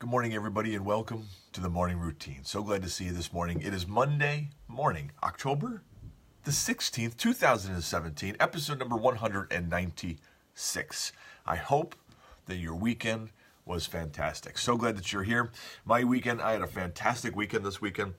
Good morning, everybody, and welcome to the morning routine. So glad to see you this morning. It is Monday morning, October the 16th, 2017, episode number 196. I hope that your weekend was fantastic. So glad that you're here. My weekend, I had a fantastic weekend this weekend.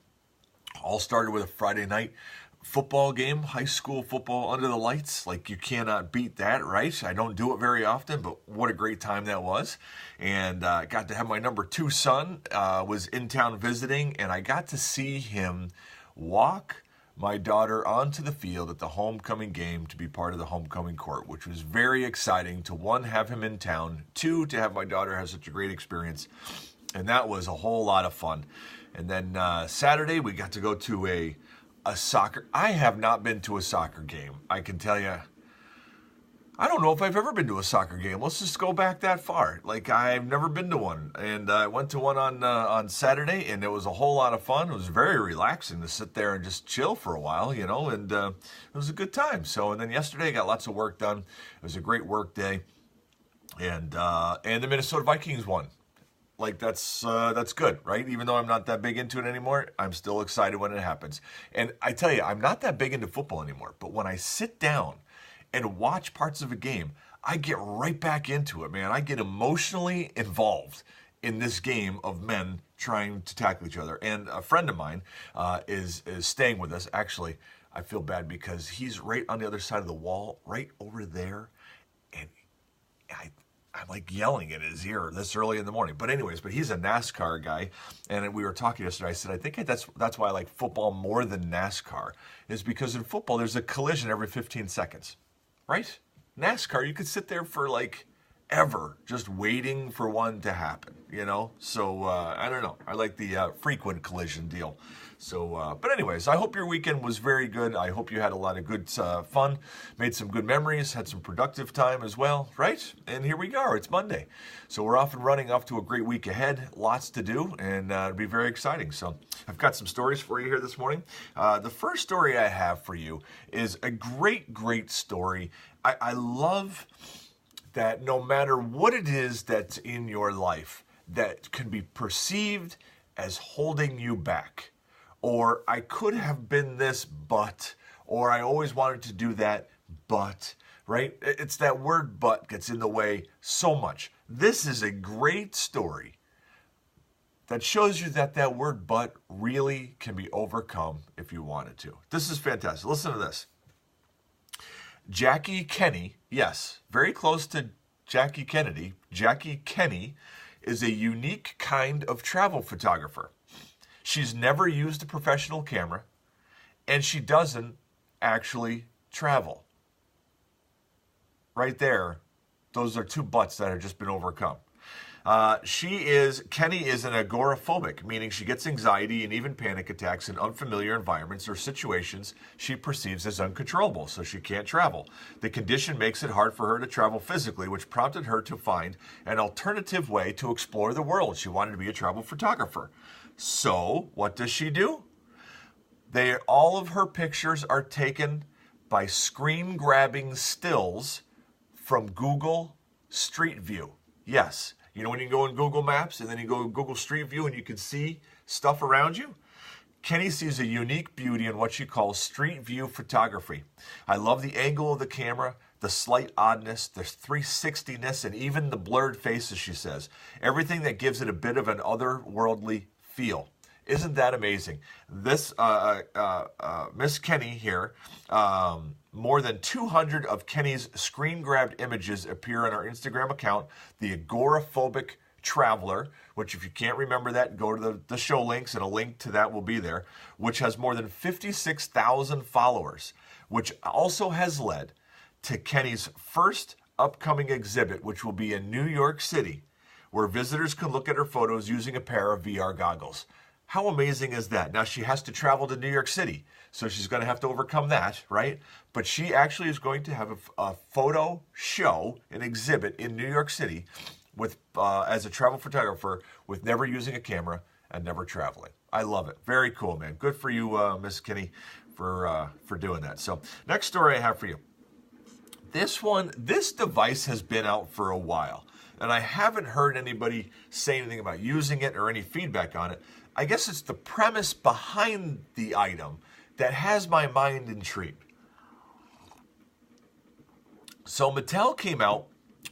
All started with a Friday night football game, high school football under the lights. Like, you cannot beat that, right? I don't do it very often, but what a great time that was. And got to have my number 2 son was in town visiting, and I got to see him walk my daughter onto the field at the homecoming game to be part of the homecoming court, which was very exciting to, 1, have him in town, 2, to have my daughter have such a great experience. And that was a whole lot of fun. And then Saturday, we got to go to a soccer. I have not been to a soccer game. I can tell you, I don't know if I've ever been to a soccer game. Let's just go back that far. Like, I've never been to one. And I went to one on Saturday, and it was a whole lot of fun. It was very relaxing to sit there and just chill for a while, you know, and it was a good time. So, and then yesterday I got lots of work done. It was a great work day. And the Minnesota Vikings won. Like, that's good, right? Even though I'm not that big into it anymore, I'm still excited when it happens. And I tell you, I'm not that big into football anymore. But when I sit down and watch parts of a game, I get right back into it, man. I get emotionally involved in this game of men trying to tackle each other. And a friend of mine is staying with us. Actually, I feel bad because he's right on the other side of the wall, right over there. And I'm like yelling in his ear this early in the morning. But anyways, he's a NASCAR guy. And we were talking yesterday. I said, I think that's why I like football more than NASCAR, is because in football, there's a collision every 15 seconds, right? NASCAR, you could sit there for like ever just waiting for one to happen, you know? So I don't know. I like the frequent collision deal. So, but anyways, I hope your weekend was very good. I hope you had a lot of good fun, made some good memories, had some productive time as well, right? And here we are. It's Monday. So we're off and running, off to a great week ahead. Lots to do, and it'll be very exciting. So I've got some stories for you here this morning. The first story I have for you is a great story. I love that no matter what it is that's in your life that can be perceived as holding you back, or I could have been this, but, or I always wanted to do that, but, right? It's that word but gets in the way so much. This is a great story that shows you that that word but really can be overcome if you wanted to. This is fantastic. Listen to this. Jackie Kenney, yes, very close to Jackie Kennedy. Jackie Kenney is a unique kind of travel photographer. She's never used a professional camera, and she doesn't actually travel. Right there, those are 2 buts that have just been overcome. Kenny is an agoraphobic, meaning she gets anxiety and even panic attacks in unfamiliar environments or situations she perceives as uncontrollable, so she can't travel. The condition makes it hard for her to travel physically, which prompted her to find an alternative way to explore the world. She wanted to be a travel photographer. So, what does she do? All of her pictures are taken by screen-grabbing stills from Google Street View. Yes. You know when you go in Google Maps and then you go to Google Street View and you can see stuff around you? Kenny sees a unique beauty in what she calls street view photography. I love the angle of the camera, the slight oddness, the 360-ness, and even the blurred faces, she says. Everything that gives it a bit of an otherworldly feel. Isn't that amazing? This Miss Kenny here, more than 200 of Kenny's screen-grabbed images appear on our Instagram account, The Agoraphobic Traveler, which if you can't remember that, go to the show links and a link to that will be there, which has more than 56,000 followers, which also has led to Kenny's first upcoming exhibit, which will be in New York City, where visitors can look at her photos using a pair of VR goggles. How amazing is that? Now, she has to travel to New York City, so she's going to have to overcome that, right? But she actually is going to have a photo show, an exhibit in New York City with as a travel photographer with never using a camera and never traveling. I love it. Very cool, man. Good for you, Miss Kinney, for doing that. So, next story I have for you. This device has been out for a while. and I haven't heard anybody say anything about using it or any feedback on it. I guess it's the premise behind the item that has my mind intrigued. So Mattel came out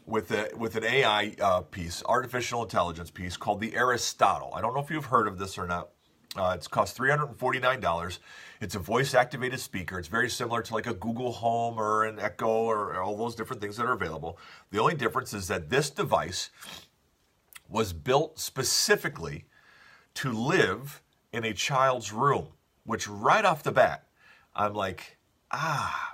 with an AI piece, artificial intelligence piece, called the Aristotle. I don't know if you've heard of this or not. It's cost $349. It's a voice-activated speaker. It's very similar to like a Google Home or an Echo or all those different things that are available. The only difference is that this device was built specifically to live in a child's room, which right off the bat, I'm like,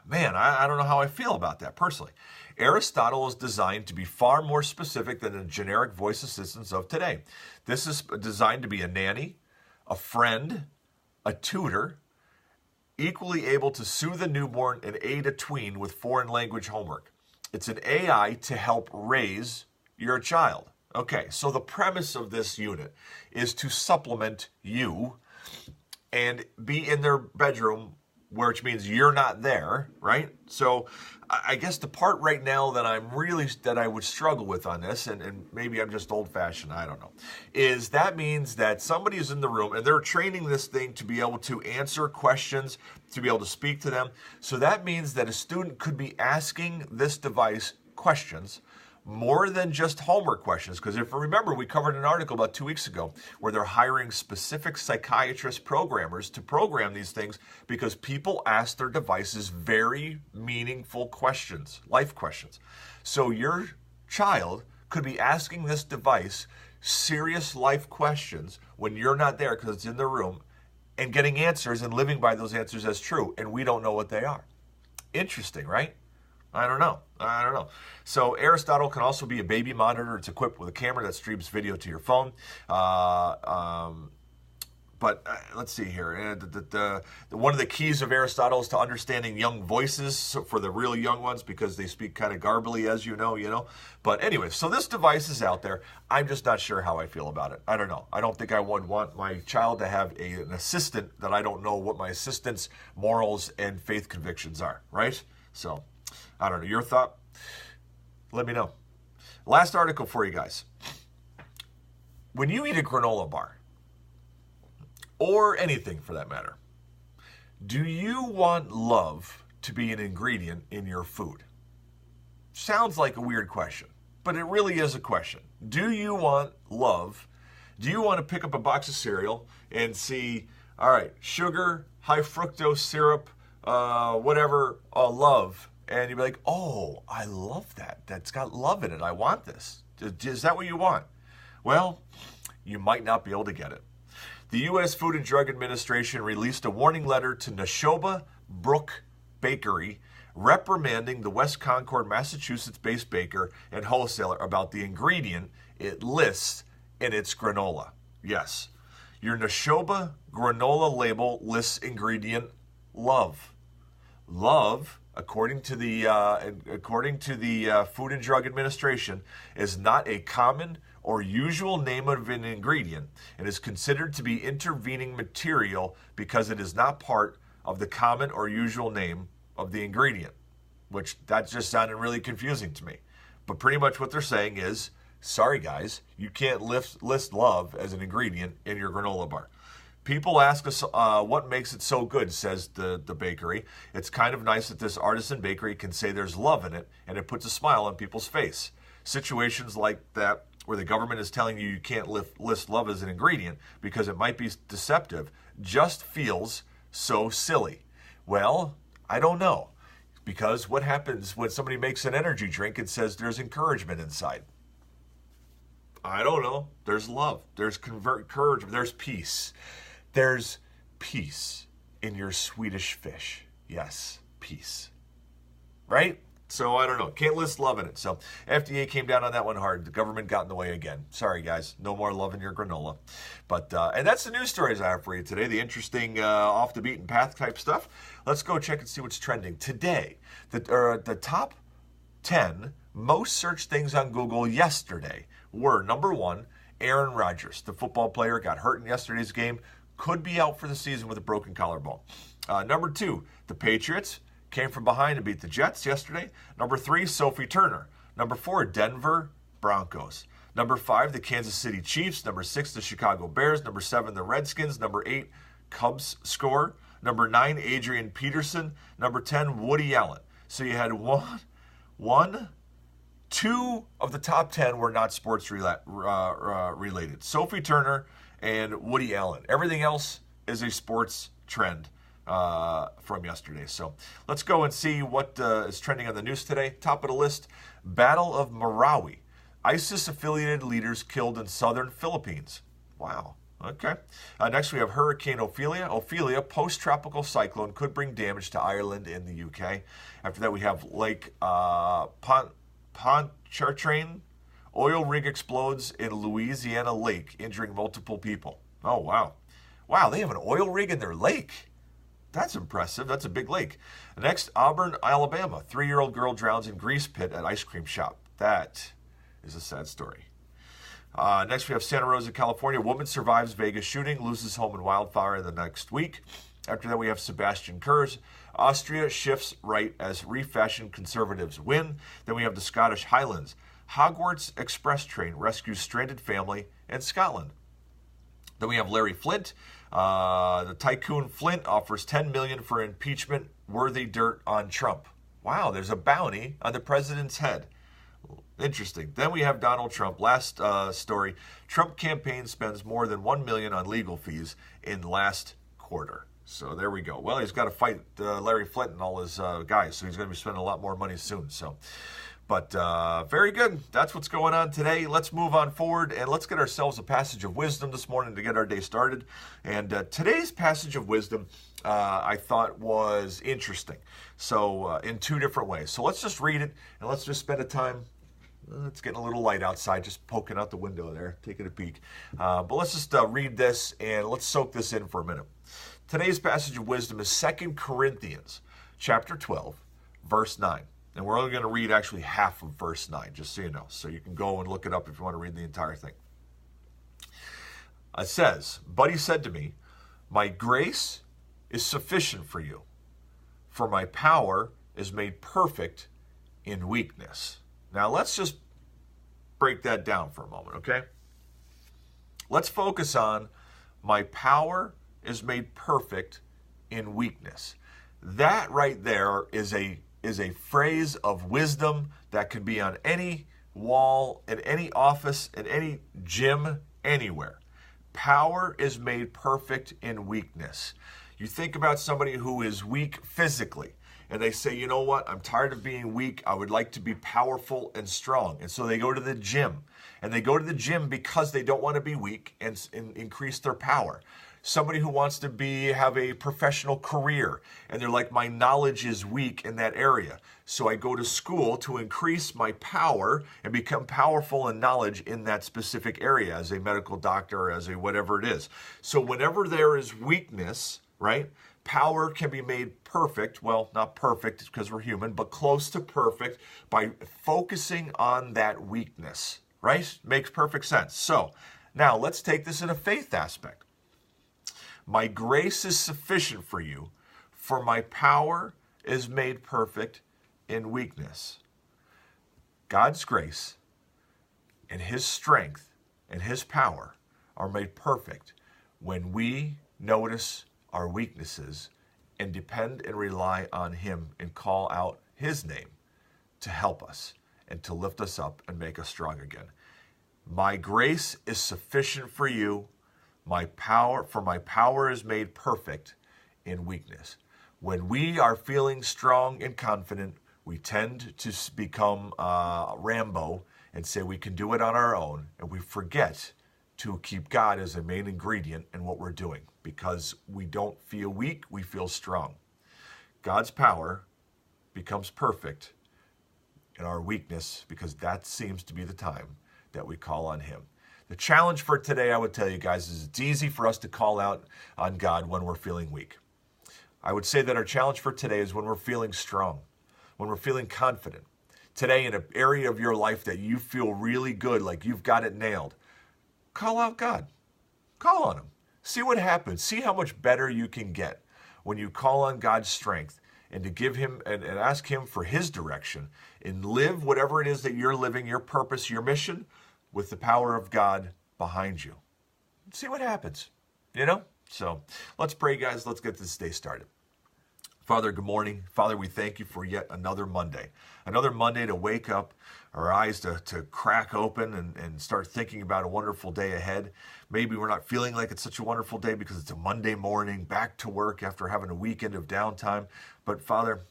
man, I don't know how I feel about that personally. Aristotle is designed to be far more specific than the generic voice assistants of today. This is designed to be a nanny, a friend, a tutor, equally able to soothe a newborn and aid a tween with foreign language homework. It's an AI to help raise your child. Okay, so the premise of this unit is to supplement you and be in their bedroom, which means you're not there, right? So I guess the part right now that I would struggle with on this, and maybe I'm just old-fashioned, I don't know, is that means that somebody is in the room and they're training this thing to be able to answer questions, to be able to speak to them. So that means that a student could be asking this device questions more than just homework questions. Because if you remember, we covered an article about 2 weeks ago where they're hiring specific psychiatrist programmers to program these things because people ask their devices very meaningful questions, life questions. So your child could be asking this device serious life questions when you're not there because it's in the room, and getting answers and living by those answers as true, and we don't know what they are. Interesting, right? I don't know. So Aristotle can also be a baby monitor. It's equipped with a camera that streams video to your phone. But let's see here. One of the keys of Aristotle is to understanding young voices for the really young ones because they speak kind of garbly, as you know. But anyway, so this device is out there. I'm just not sure how I feel about it. I don't know. I don't think I would want my child to have an assistant that I don't know what my assistant's morals and faith convictions are, right? So I don't know. Your thought? Let me know. Last article for you guys. When you eat a granola bar, or anything for that matter, do you want love to be an ingredient in your food? Sounds like a weird question, but it really is a question. Do you want love? Do you want to pick up a box of cereal and see, all right, sugar, high fructose syrup, whatever, love, and you'd be like, oh, I love that. That's got love in it. I want this. Is that what you want? Well, you might not be able to get it. The U.S. Food and Drug Administration released a warning letter to Neshoba Brook Bakery, reprimanding the West Concord, Massachusetts-based baker and wholesaler about the ingredient it lists in its granola. Yes, your Neshoba granola label lists ingredient love. Love, according to the Food and Drug Administration, is not a common or usual name of an ingredient and is considered to be intervening material because it is not part of the common or usual name of the ingredient, which that just sounded really confusing to me. But pretty much what they're saying is, sorry guys, you can't list love as an ingredient in your granola bar. People ask us what makes it so good, says the bakery. It's kind of nice that this artisan bakery can say there's love in it, and it puts a smile on people's face. Situations like that, where the government is telling you can't list love as an ingredient because it might be deceptive, just feels so silly. Well, I don't know. Because what happens when somebody makes an energy drink and says there's encouragement inside? I don't know. There's love. There's encouragement. There's peace. There's peace in your Swedish fish. Yes, peace. Right? So I don't know. Can't list love in it. So FDA came down on that one hard. The government got in the way again. Sorry, guys. No more love in your granola. But and that's the news stories I have for you today. The interesting off the beaten path type stuff. Let's go check and see what's trending today. The top 10 most searched things on Google yesterday were, number one, Aaron Rodgers, the football player, got hurt in yesterday's game, could be out for the season with a broken collarbone. Number two, the Patriots came from behind and beat the Jets yesterday. Number three, Sophie Turner. Number four, Denver Broncos. Number 5, the Kansas City Chiefs. Number 6, the Chicago Bears. Number 7, the Redskins. Number 8, Cubs score. Number 9, Adrian Peterson. Number 10, Woody Allen. So you had two of the top 10 were not sports related. Sophie Turner and Woody Allen. Everything else is a sports trend from yesterday. So let's go and see what is trending on the news today. Top of the list, Battle of Marawi. ISIS-affiliated leaders killed in southern Philippines. Wow. Okay. Next, we have Hurricane Ophelia. Ophelia, post-tropical cyclone, could bring damage to Ireland and the UK. After that, we have Lake Pontchartrain. Oil rig explodes in Louisiana lake, injuring multiple people. Oh, wow. Wow, they have an oil rig in their lake. That's impressive. That's a big lake. Next, Auburn, Alabama. 3-year-old girl drowns in grease pit at ice cream shop. That is a sad story. Next, we have Santa Rosa, California. Woman survives Vegas shooting, loses home in wildfire the next week. After that, we have Sebastian Kurz. Austria shifts right as refashioned conservatives win. Then we have the Scottish Highlands. Hogwarts Express train rescues stranded family in Scotland. Then we have Larry Flynt. The tycoon Flint offers $10 million for impeachment-worthy dirt on Trump. Wow, there's a bounty on the president's head. Interesting. Then we have Donald Trump. Last story. Trump campaign spends more than $1 million on legal fees in last quarter. So there we go. Well, he's got to fight Larry Flynt and all his guys, so he's going to be spending a lot more money soon. But very good. That's what's going on today. Let's move on forward and let's get ourselves a passage of wisdom this morning to get our day started. And today's passage of wisdom I thought was interesting. So in two different ways. So let's just read it and let's just spend a time. It's getting a little light outside, just poking out the window there, taking a peek. But let's just read this and let's soak this in for a minute. Today's passage of wisdom is 2 Corinthians chapter 12, verse 9. And we're only going to read actually half of verse 9, just so you know. So you can go and look it up if you want to read the entire thing. It says, "But he said to me, my grace is sufficient for you, for my power is made perfect in weakness." Now, let's just break that down for a moment, okay? Let's focus on my power is made perfect in weakness. That right there is a phrase of wisdom that can be on any wall, in any office, in any gym, anywhere. Power is made perfect in weakness. You think about somebody who is weak physically. And they say, you know what, I'm tired of being weak. I would like to be powerful and strong. And so they go to the gym. And they go to the gym because they don't want to be weak and increase their power. Somebody who wants to have a professional career. And they're like, my knowledge is weak in that area. So I go to school to increase my power and become powerful in knowledge in that specific area as a medical doctor or as a whatever it is. So whenever there is weakness, right? Power can be made perfect, well, not perfect because we're human, but close to perfect by focusing on that weakness, right? Makes perfect sense. So now let's take this in a faith aspect. My grace is sufficient for you, for my power is made perfect in weakness. God's grace and his strength and his power are made perfect when we notice our weaknesses and depend and rely on him and call out his name to help us and to lift us up and make us strong again. My grace is sufficient for you. My power is made perfect in weakness. When we are feeling strong and confident, we tend to become Rambo and say we can do it on our own, and we forget to keep God as a main ingredient in what we're doing. Because we don't feel weak, we feel strong. God's power becomes perfect in our weakness because that seems to be the time that we call on him. The challenge for today, I would tell you guys, is it's easy for us to call out on God when we're feeling weak. I would say that our challenge for today is when we're feeling strong, when we're feeling confident. Today, in an area of your life that you feel really good, like you've got it nailed, call out God. Call on him. See what happens. See how much better you can get when you call on God's strength and to give him and ask him for his direction and live whatever it is that you're living, your purpose, your mission, with the power of God behind you. See what happens, So let's pray, guys. Let's get this day started. Father, good morning. Father, we thank you for yet another Monday to wake up, our eyes to crack open and start thinking about a wonderful day ahead. Maybe we're not feeling like it's such a wonderful day because it's a Monday morning, back to work after having a weekend of downtime. But Father,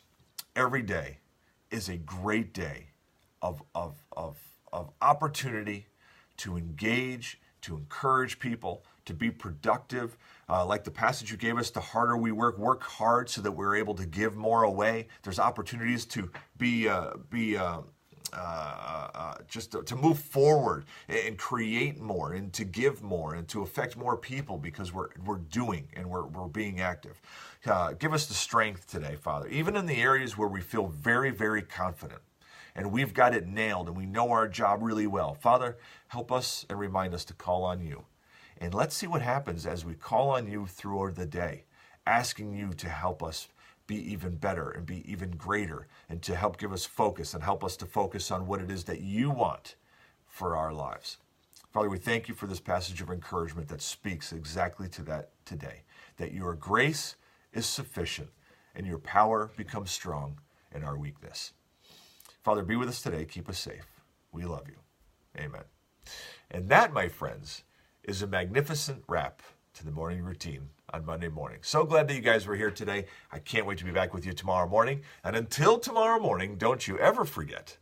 every day is a great day of opportunity to engage, to encourage people, to be productive. Like the passage you gave us, the harder we work hard so that we're able to give more away. There's opportunities to to move forward and create more and to give more and to affect more people because we're doing and we're being active. Give us the strength today, Father, even in the areas where we feel very, very confident and we've got it nailed and we know our job really well. Father, help us and remind us to call on you. And let's see what happens as we call on you throughout the day, asking you to help us be even better and be even greater and to help give us focus and help us to focus on what it is that you want for our lives. Father, we thank you for this passage of encouragement that speaks exactly to that today, that your grace is sufficient and your power becomes strong in our weakness. Father, be with us today. Keep us safe. We love you. Amen. And that, my friends, is a magnificent wrap to the morning routine on Monday morning. So glad that you guys were here today. I can't wait to be back with you tomorrow morning. And until tomorrow morning, don't you ever forget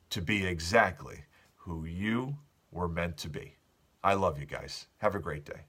to be exactly who you were meant to be. I love you guys. Have a great day.